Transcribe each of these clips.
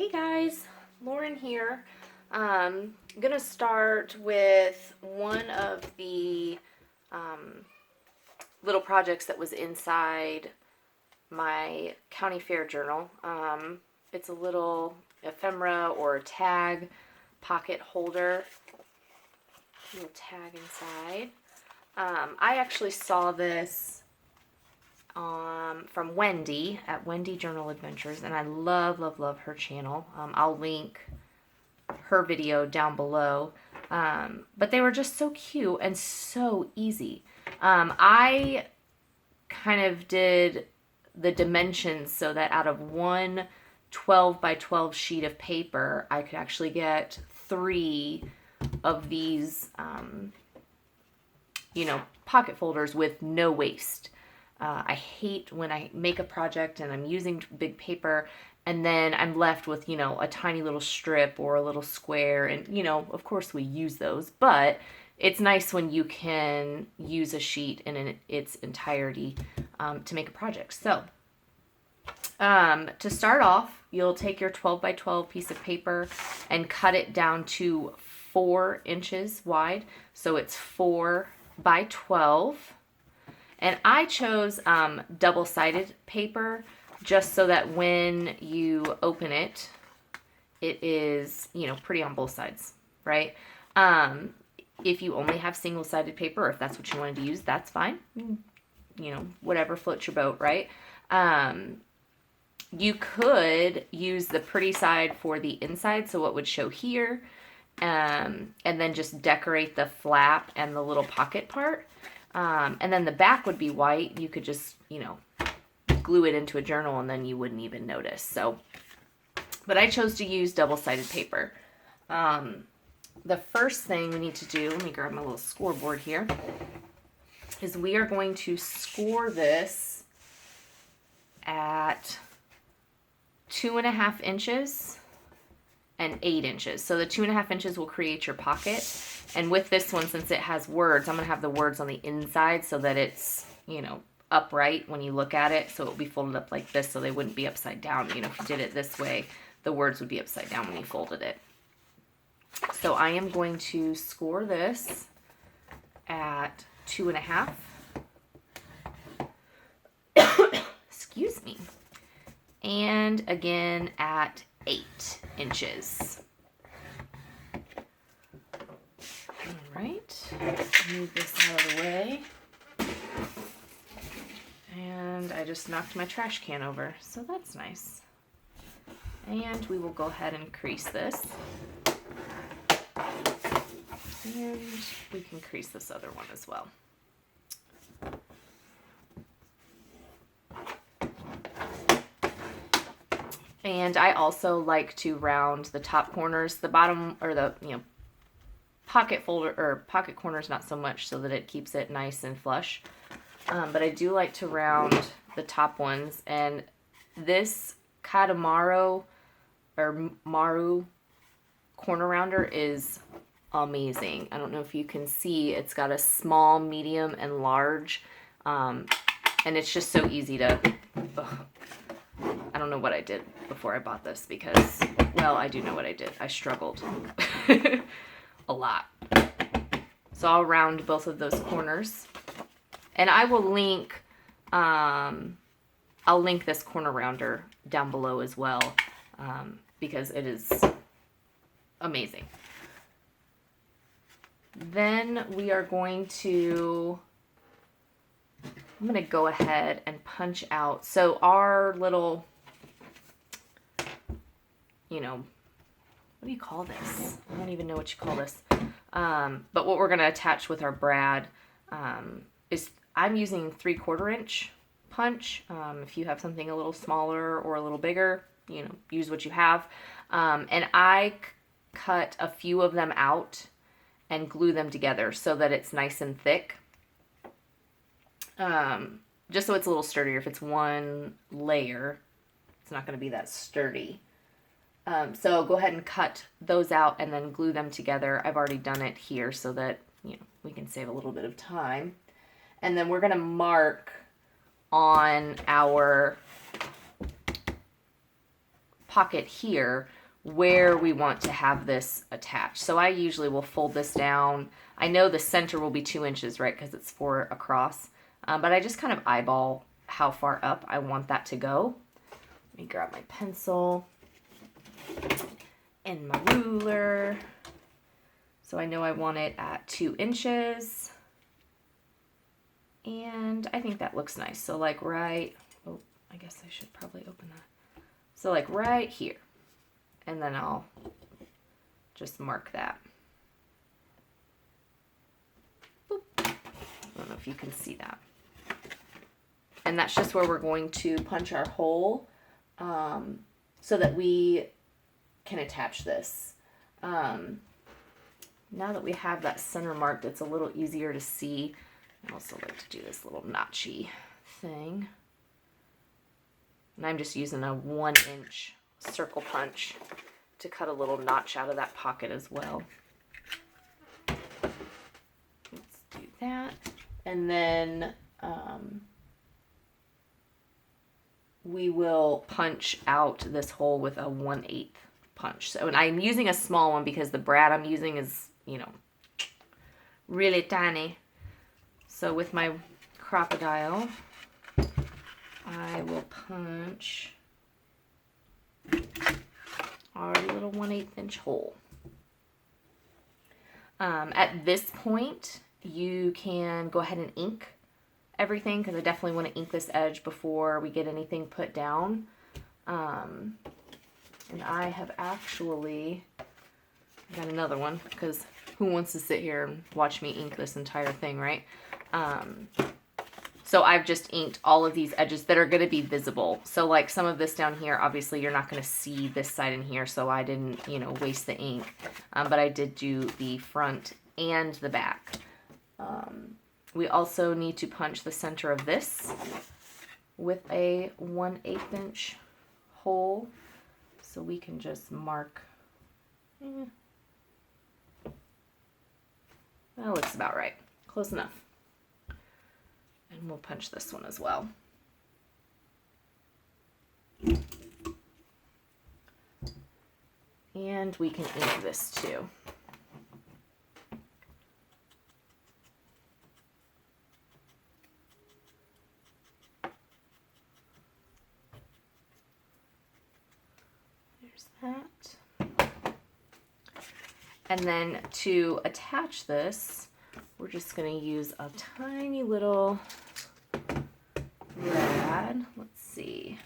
Hey guys, Lauren here. I'm gonna start with one of the little projects that was inside my county fair journal. It's a little ephemera or tag pocket holder. Little tag inside. I actually saw this from Wendy at Wendy Journal Adventures, and I love her channel. I'll link her video down below. But they were just so cute and so easy. I kind of did the dimensions so that out of one 12 by 12 sheet of paper, I could actually get 3 of these, pocket folders with no waste. I hate when I make a project and I'm using big paper and then I'm left with, a tiny little strip or a little square. And, of course we use those, but it's nice when you can use a sheet in its entirety to make a project. So to start off, you'll take your 12 by 12 piece of paper and cut it down to 4 inches wide. So it's 4 by 12. And I chose double-sided paper just so that when you open it, it is, pretty on both sides, right? If you only have single-sided paper, or if that's what you wanted to use, that's fine. Whatever floats your boat, right? You could use the pretty side for the inside, so what would show here, and then just decorate the flap and the little pocket part. And then the back would be white. You could just, glue it into a journal and then you wouldn't even notice. So, but I chose to use double-sided paper. The first thing we need to do, let me grab my little scoreboard here, is we are going to score this at 2.5 inches and 8 inches. So the 2.5 inches will create your pocket. And with this one, since it has words, I'm going to have the words on the inside so that it's, upright when you look at it. So it will be folded up like this so they wouldn't be upside down. If you did it this way, the words would be upside down when you folded it. So I am going to score this at 2.5. Excuse me. And again at 8 inches. All right, move this out of the way. And I just knocked my trash can over, so that's nice. And we will go ahead and crease this. And we can crease this other one as well. And I also like to round the top corners, the bottom, or the, pocket folder, or pocket corners not so much, so that it keeps it nice and flush. But I do like to round the top ones, and this Kadomaru or Maru corner rounder is amazing. I don't know if you can see, it's got a small, medium, and large, and it's just so easy to, I don't know what I did before I bought this because, well, I do know what I did. I struggled a lot. So I'll round both of those corners. And I will link, I'll link this corner rounder down below as well, because it is amazing. Then we are going to, I'm going to go ahead and punch out. So our little, what do you call this? I don't even know what you call this. But what we're going to attach with our brad is, I'm using 3/4 inch punch. If you have something a little smaller or a little bigger, use what you have. And I cut a few of them out and glue them together so that it's nice and thick. Just so it's a little sturdier. If it's one layer, it's not going to be that sturdy. So go ahead and cut those out and then glue them together. I've already done it here so that, we can save a little bit of time. And then we're going to mark on our pocket here where we want to have this attached. So I usually will fold this down. I know the center will be 2 inches, right, because it's 4 across. But I just kind of eyeball how far up I want that to go. Let me grab my pencil and my ruler. So I know I want it at 2 inches. And I think that looks nice. So like right, oh, I guess I should probably open that. So like right here. And then I'll just mark that. Boop. I don't know if you can see that. And that's just where we're going to punch our hole so that we can attach this. Now that we have that center marked, it's a little easier to see. I also like to do this little notchy thing. And I'm just using a 1-inch circle punch to cut a little notch out of that pocket as well. Let's do that. And then we will punch out this hole with a 1/8 punch. So, and I'm using a small one because the brad I'm using is, you know, really tiny. So with my crocodile, I will punch our little 1/8 inch hole. At this point, you can go ahead and ink everything because I definitely want to ink this edge before we get anything put down. And I have actually got another one because who wants to sit here and watch me ink this entire thing, right? So I've just inked all of these edges that are going to be visible. So like some of this down here, obviously you're not going to see this side in here, so I didn't, you know, waste the ink. But I did do the front and the back. We also need to punch the center of this with a 1/8 inch hole. So we can just mark. That looks about right. Close enough. And we'll punch this one as well. And we can ink this too. There's that. And then to attach this, we're just going to use a tiny little brad. Let's see.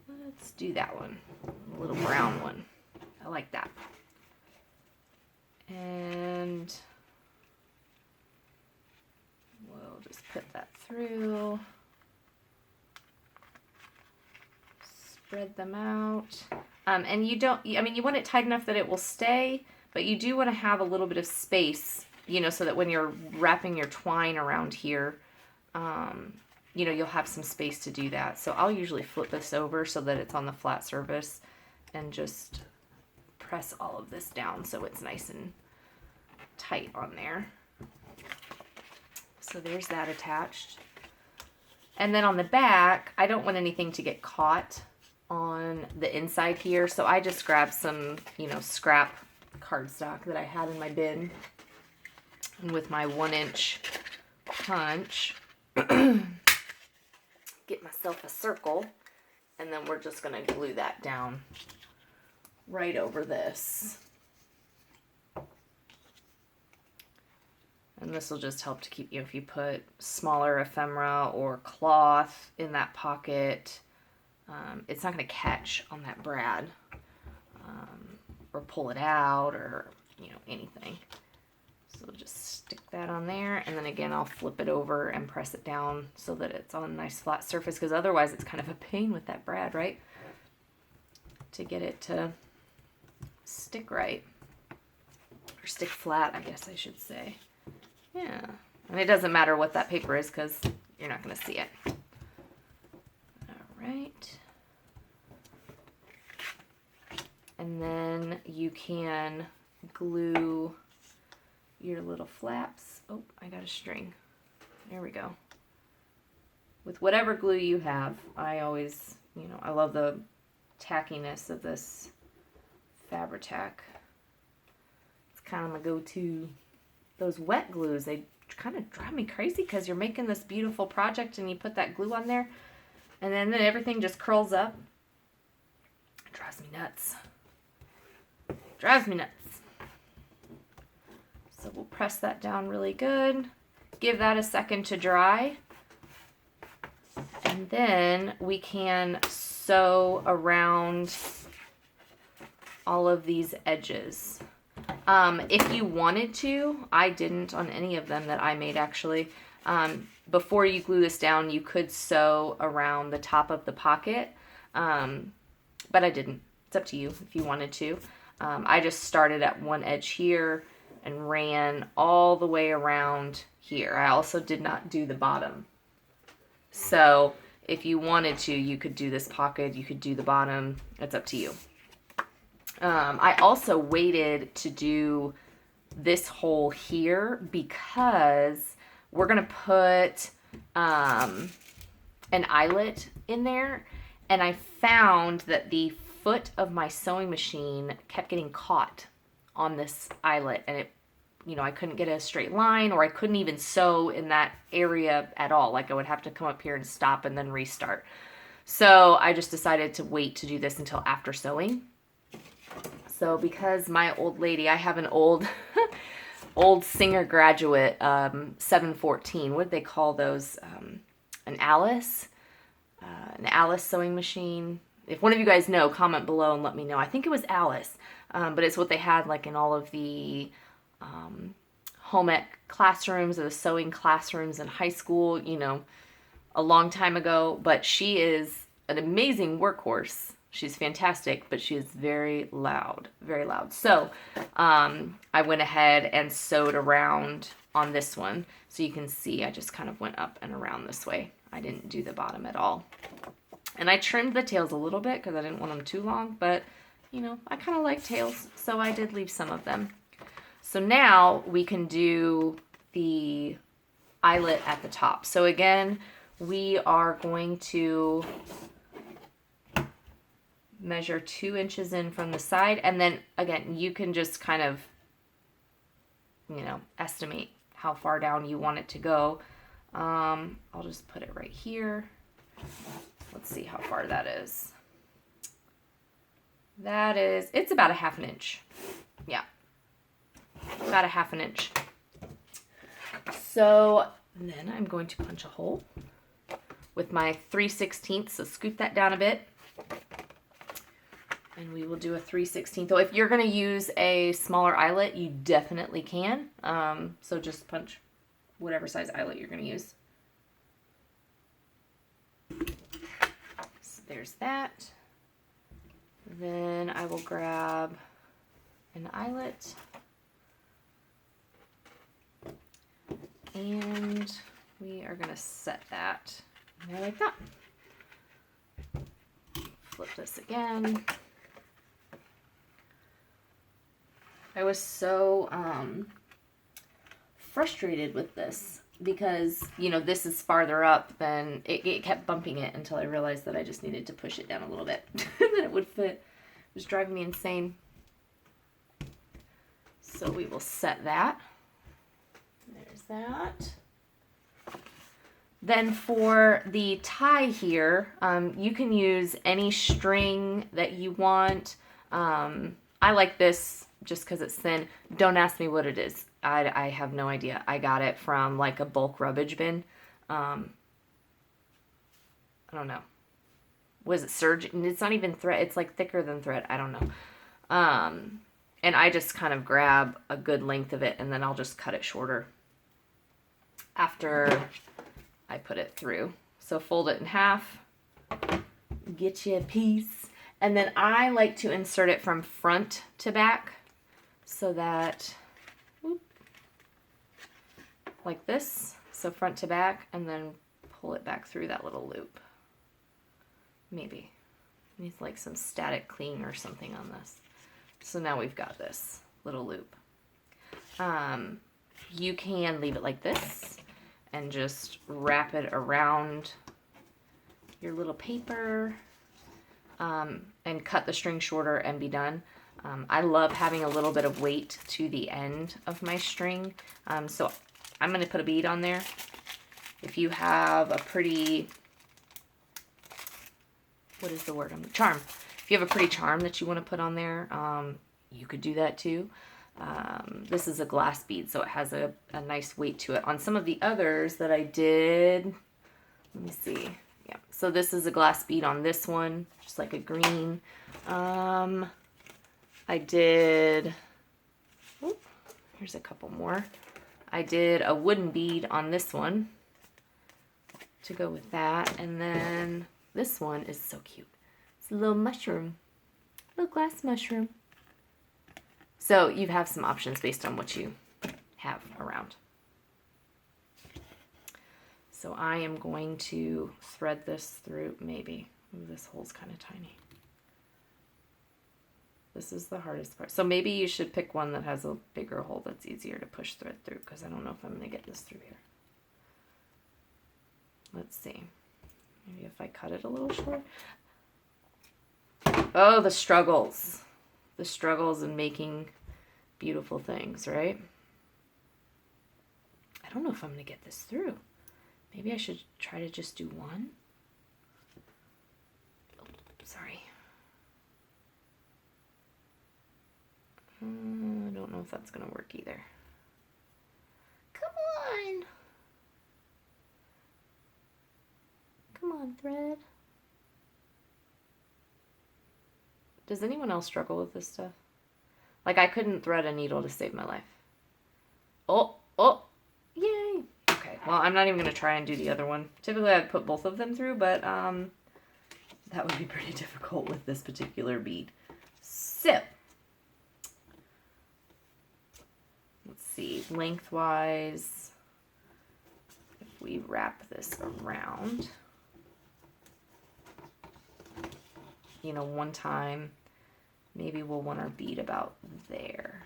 Let's do that one. A little brown one. I like that. And we'll just put that through. Spread them out. And you don't, I mean, you want it tight enough that it will stay, but you do want to have a little bit of space, you know, so that when you're wrapping your twine around here, you know, you'll have some space to do that. So I'll usually flip this over so that it's on the flat surface and just press all of this down so it's nice and tight on there. So there's that attached. And then on the back, I don't want anything to get caught on the inside here, so I just grabbed some, you know, scrap cardstock that I had in my bin, and with my 1-inch punch, get myself a circle, and then we're just going to glue that down right over this. And this will just help to keep, you know, if you put smaller ephemera or cloth in that pocket, it's not going to catch on that brad or pull it out or, you know, anything. So just stick that on there, and then again I'll flip it over and press it down so that it's on a nice flat surface, because otherwise it's kind of a pain with that brad, right? To get it to stick right, or stick flat, I guess I should say. Yeah, and it doesn't matter what that paper is because you're not going to see it. All right. And then you can glue your little flaps. Oh, I got a string. There we go. With whatever glue you have. I always, you know, I love the tackiness of this Fabri-Tac. It's kind of my go-to. Those wet glues, they kind of drive me crazy because you're making this beautiful project and you put that glue on there and then everything just curls up. It drives me nuts. Drives me nuts. So we'll press that down really good. Give that a second to dry. And then we can sew around all of these edges. If you wanted to, I didn't on any of them that I made actually. Before you glue this down, you could sew around the top of the pocket, but I didn't. It's up to you if you wanted to. I just started at one edge here and ran all the way around here. I also did not do the bottom. So if you wanted to, you could do this pocket, you could do the bottom. It's up to you. I also waited to do this hole here because we're going to put an eyelet in there. And I found that the foot of my sewing machine kept getting caught on this eyelet. And it, you know, I couldn't get a straight line, or I couldn't even sew in that area at all. Like I would have to come up here and stop and then restart. So I just decided to wait to do this until after sewing. So because my old lady, I have an old old Singer graduate 714. What did they call those? An Alice sewing machine. If one of you guys know, comment below and let me know. I think it was Alice, but it's what they had like in all of the home ec classrooms or the sewing classrooms in high school, you know, a long time ago. But she is an amazing workhorse. She's fantastic, but she is very loud, very loud. So I went ahead and sewed around on this one. So you can see I just kind of went up and around this way. I didn't do the bottom at all. And I trimmed the tails a little bit because I didn't want them too long, but you know, I kind of like tails, so I did leave some of them. So now we can do the eyelet at the top. So again, we are going to measure 2 inches in from the side, and then again, you can just kind of, you know, estimate how far down you want it to go. I'll just put it right here. Let's see how far that is. That is, it's about 1/2 inch. Yeah, about 1/2 inch. So then I'm going to punch a hole with my 3/16, so scoot that down a bit. And we will do a 3/16. So if you're going to use a smaller eyelet, you definitely can. So just punch whatever size eyelet you're going to use. So there's that. Then I will grab an eyelet. And we are going to set that in there like that. Flip this again. I was so frustrated with this because, you know, this is farther up than it kept bumping it until I realized that I just needed to push it down a little bit and then it would fit. It was driving me insane. So we will set that. There's that. Then for the tie here, you can use any string that you want. I like this just because it's thin. Don't ask me what it is. I have no idea. I got it from like a bulk rubbish bin. I don't know. Was it serge? It's not even thread. It's like thicker than thread. I don't know. And I just kind of grab a good length of it and then I'll just cut it shorter after I put it through. So fold it in half, get you a piece. And then I like to insert it from front to back so that, whoop, like this. So front to back, and then pull it back through that little loop. Maybe. Needs like some static cling or something on this. So now we've got this little loop. You can leave it like this and just wrap it around your little paper and cut the string shorter and be done. I love having a little bit of weight to the end of my string. So I'm going to put a bead on there. If you have a pretty, what is the word? Charm. If you have a pretty charm that you want to put on there, you could do that too. This is a glass bead, so it has a nice weight to it. On some of the others that I did, let me see. Yeah, so this is a glass bead on this one, just like a green. I did, oh, here's a couple more. I did a wooden bead on this one to go with that. And then this one is so cute. It's a little mushroom, little glass mushroom. So you have some options based on what you have around. So I am going to thread this through, maybe. Ooh, this hole's kind of tiny. This is the hardest part. So maybe you should pick one that has a bigger hole that's easier to push thread through, because I don't know if I'm going to get this through here. Let's see. Maybe if I cut it a little short. Oh, the struggles. The struggles in making beautiful things, right? I don't know if I'm going to get this through. Maybe I should try to just do one. Oh, sorry. I don't know if that's going to work either. Come on. Come on, thread. Does anyone else struggle with this stuff? Like, I couldn't thread a needle to save my life. Oh, yay. Okay, well, I'm not even going to try and do the other one. Typically, I'd put both of them through, but that would be pretty difficult with this particular bead. So, let's see, lengthwise, if we wrap this around, you know, one time, maybe we'll want our bead about there.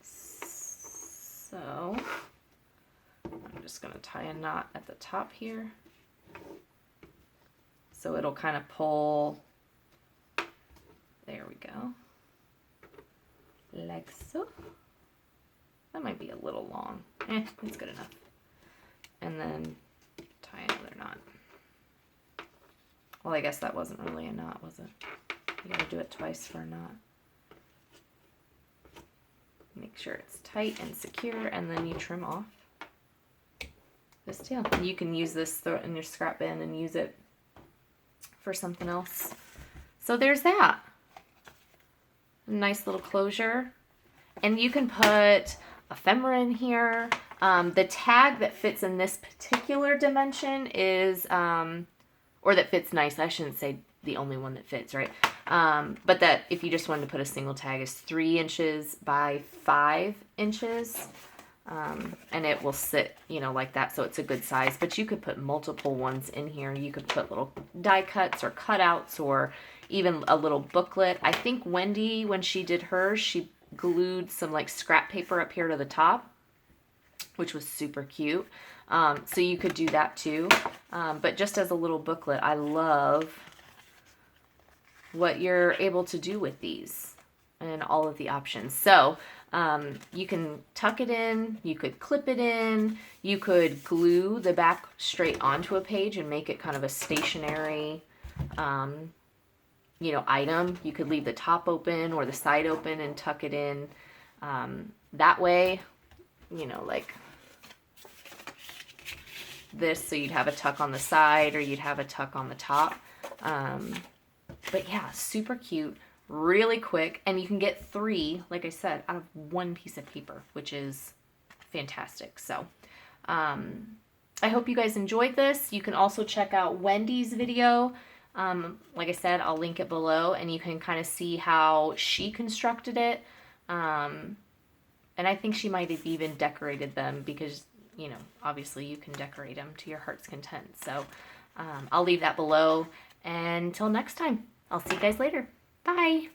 So, I'm just going to tie a knot at the top here. So it'll kind of pull, there we go, like so. That might be a little long. It's good enough. And then tie another knot. Well, I guess that wasn't really a knot, was it? You gotta do it twice for a knot. Make sure it's tight and secure, and then you trim off this tail. You can use this, throw it in your scrap bin and use it for something else. So there's that. Nice little closure. And you can put ephemera in here. The tag that fits in this particular dimension is, or that fits nice, I shouldn't say the only one that fits, right? But that if you just wanted to put a single tag is 3 inches by 5 inches. And it will sit, you know, like that, so it's a good size. But you could put multiple ones in here. You could put little die cuts or cutouts or even a little booklet. I think Wendy, when she did hers, she glued some like scrap paper up here to the top, which was super cute. So you could do that too. But just as a little booklet, I love what you're able to do with these and all of the options. So you can tuck it in, you could clip it in, you could glue the back straight onto a page and make it kind of a stationary, you know, item. You could leave the top open or the side open and tuck it in that way, you know, like this, so you'd have a tuck on the side or you'd have a tuck on the top. But yeah, super cute, really quick, and you can get 3, like I said, out of 1 piece of paper, which is fantastic. So I hope you guys enjoyed this. You can also check out Wendy's video. Like I said, I'll link it below, and you can kind of see how she constructed it. And I think she might have even decorated them because, you know, obviously you can decorate them to your heart's content. So I'll leave that below. And until next time, I'll see you guys later. Bye.